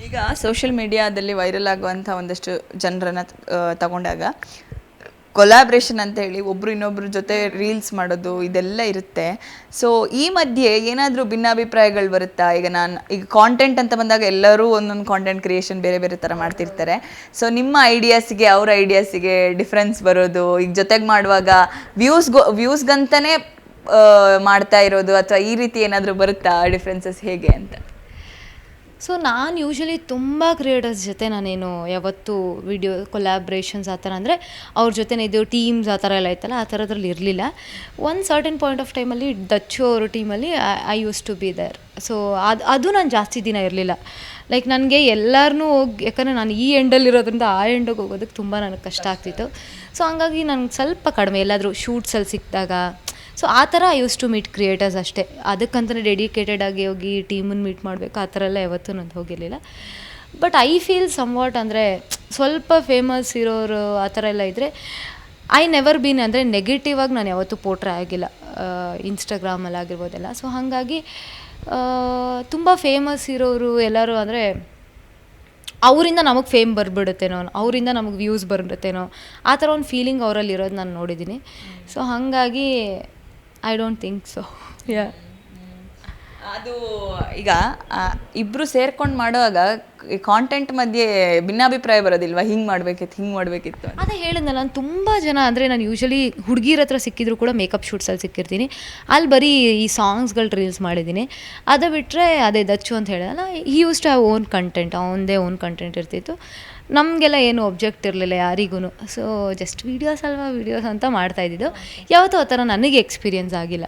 ಈಗ ಸೋಷಿಯಲ್ ಮೀಡಿಯಾದಲ್ಲಿ ವೈರಲ್ ಆಗುವಂಥ ಒಂದಷ್ಟು ಜನರನ್ನು ತಗೊಂಡಾಗ ಕೊಲಾಬ್ರೇಷನ್ ಅಂತ ಹೇಳಿ ಒಬ್ರು ಇನ್ನೊಬ್ರ ಜೊತೆ ರೀಲ್ಸ್ ಮಾಡೋದು ಇದೆಲ್ಲ ಇರುತ್ತೆ. ಸೊ ಈ ಮಧ್ಯೆ ಏನಾದರೂ ಭಿನ್ನಾಭಿಪ್ರಾಯಗಳು ಬರುತ್ತಾ? ಈಗ ಕಾಂಟೆಂಟ್ ಅಂತ ಬಂದಾಗ ಎಲ್ಲರೂ ಒಂದೊಂದು ಕಾಂಟೆಂಟ್ ಕ್ರಿಯೇಷನ್ ಬೇರೆ ಬೇರೆ ಥರ ಮಾಡ್ತಿರ್ತಾರೆ. ಸೊ ನಿಮ್ಮ ಐಡಿಯಾಸಿಗೆ ಅವ್ರ ಐಡಿಯಾಸಿಗೆ ಡಿಫ್ರೆನ್ಸ್ ಬರೋದು, ಈಗ ಜೊತೆಗೆ ಮಾಡುವಾಗ ವ್ಯೂಸ್ಗಂತಲೇ ಮಾಡ್ತಾ ಇರೋದು, ಅಥವಾ ಈ ರೀತಿ ಏನಾದರೂ ಬರುತ್ತಾ ಡಿಫ್ರೆನ್ಸಸ್ ಹೇಗೆ ಅಂತ? ಸೊ ನಾನು ಯೂಶ್ವಲಿ ತುಂಬ ಕ್ರಿಯೇಟರ್ಸ್ ಜೊತೆ ನಾನೇನು ಯಾವತ್ತೂ ವಿಡಿಯೋ ಕೊಲ್ಯಾಬ್ರೇಷನ್ಸ್ ಆ ಥರ ಅಂದರೆ ಅವ್ರ ಜೊತೆ ಇದು ಟೀಮ್ಸ್ ಆ ಥರ ಎಲ್ಲ ಇತ್ತಲ್ಲ, ಆ ಥರದ್ರಲ್ಲಿ ಇರಲಿಲ್ಲ. ಒಂದು ಸರ್ಟನ್ ಪಾಯಿಂಟ್ ಆಫ್ ಟೈಮಲ್ಲಿ ದಚ್ಚು ಅವ್ರ ಟೀಮಲ್ಲಿ I used to be there. So ಅದು ನಾನು ಜಾಸ್ತಿ ದಿನ ಇರಲಿಲ್ಲ. ಲೈಕ್ ನನಗೆ ಎಲ್ಲರನ್ನೂ ಹೋಗಿ, ಯಾಕಂದರೆ ನಾನು ಈ ಎಂಡಲ್ಲಿರೋದ್ರಿಂದ ಆ ಎಂಡಿಗೆ ಹೋಗೋದಕ್ಕೆ ತುಂಬ ನನಗೆ ಕಷ್ಟ ಆಗ್ತಿತ್ತು. ಸೊ ಹಂಗಾಗಿ ನನಗೆ ಸ್ವಲ್ಪ ಕಡಿಮೆ, ಎಲ್ಲಾದರೂ ಶೂಟ್ಸಲ್ಲಿ ಸಿಕ್ಕಿದಾಗ ಸೊ ಆ ಥರ I used to meet creators ಅಷ್ಟೇ. ಅದಕ್ಕಂತಲೇ ಡೆಡಿಕೇಟೆಡ್ ಆಗಿ ಹೋಗಿ ಟೀಮನ್ನು ಮೀಟ್ ಮಾಡಬೇಕು ಆ ಥರ ಎಲ್ಲ ಯಾವತ್ತೂ ನಾನು ಹೋಗಿರಲಿಲ್ಲ. ಬಟ್ ಐ ಫೀಲ್ ಸಮ್ವಾಟ್ ಅಂದರೆ ಸ್ವಲ್ಪ ಫೇಮಸ್ ಇರೋರು ಆ ಥರ ಎಲ್ಲ ಇದ್ದರೆ ಐ ನೆವರ್ ಬೀನ್, ಅಂದರೆ ನೆಗೆಟಿವ್ ಆಗಿ ನಾನು ಯಾವತ್ತೂ ಪೋಟ್ರೆ ಆಗಿಲ್ಲ ಇನ್ಸ್ಟಾಗ್ರಾಮಲ್ಲಿ ಆಗಿರ್ಬೋದೆಲ್ಲ. ಸೊ ಹಾಗಾಗಿ ತುಂಬ ಫೇಮಸ್ ಇರೋರು ಎಲ್ಲರೂ ಅಂದರೆ ಅವರಿಂದ ನಮಗೆ ಫೇಮ್ ಬರ್ಬಿಡುತ್ತೇನೋ, ಅವರಿಂದ ನಮಗೆ ವ್ಯೂಸ್ ಬರುತ್ತೇನೋ, ಆ ಥರ ಒಂದು ಫೀಲಿಂಗ್ ಅವರಲ್ಲಿ ಇರೋದು ನಾನು ನೋಡಿದ್ದೀನಿ. ಸೊ ಹಾಗಾಗಿ ಐ ಡೋಂಟ್ ಥಿಂಕ್ ಸೊ. ಯಾ, ಅದು ಈಗ ಇಬ್ಬರು ಸೇರ್ಕೊಂಡು ಮಾಡುವಾಗ ಕಾಂಟೆಂಟ್ ಮಧ್ಯೆ ಭಿನ್ನಾಭಿಪ್ರಾಯ ಬರೋದಿಲ್ವಾ? ಹಿಂಗೆ ಮಾಡಬೇಕಿತ್ತು. ಅದೇ ಹೇಳಿದ್ನಲ್ಲ, ನಾನು ತುಂಬ ಜನ ಅಂದರೆ ನಾನು ಯೂಶ್ವಲಿ ಹುಡುಗಿರ ಹತ್ರ ಸಿಕ್ಕಿದ್ರು ಕೂಡ ಮೇಕಪ್ ಶೂಟ್ಸಲ್ಲಿ ಸಿಕ್ಕಿರ್ತೀನಿ. ಅಲ್ಲಿ ಬರೀ ಈ ಸಾಂಗ್ಸ್ಗಳು ರೀಲ್ಸ್ ಮಾಡಿದ್ದೀನಿ. ಅದು ಬಿಟ್ಟರೆ ಅದೇ ದಚ್ಚು ಅಂತ ಹೇಳಿದಲ್ಲ, he used to have own content, ಅವನದೇ ಓನ್ ಕಂಟೆಂಟ್ ಇರ್ತಿತ್ತು. ನಮಗೆಲ್ಲ ಏನು ಒಬ್ಜೆಕ್ಟ್ ಇರಲಿಲ್ಲ ಯಾರಿಗೂ. ಸೊ ಜಸ್ಟ್ ವೀಡಿಯೋಸ್ ಅಂತ ಮಾಡ್ತಾಯಿದ್ದಿದ್ದು. ಯಾವತ್ತೂ ಆ ಥರ ನನಗೆ ಎಕ್ಸ್ಪೀರಿಯನ್ಸ್ ಆಗಿಲ್ಲ.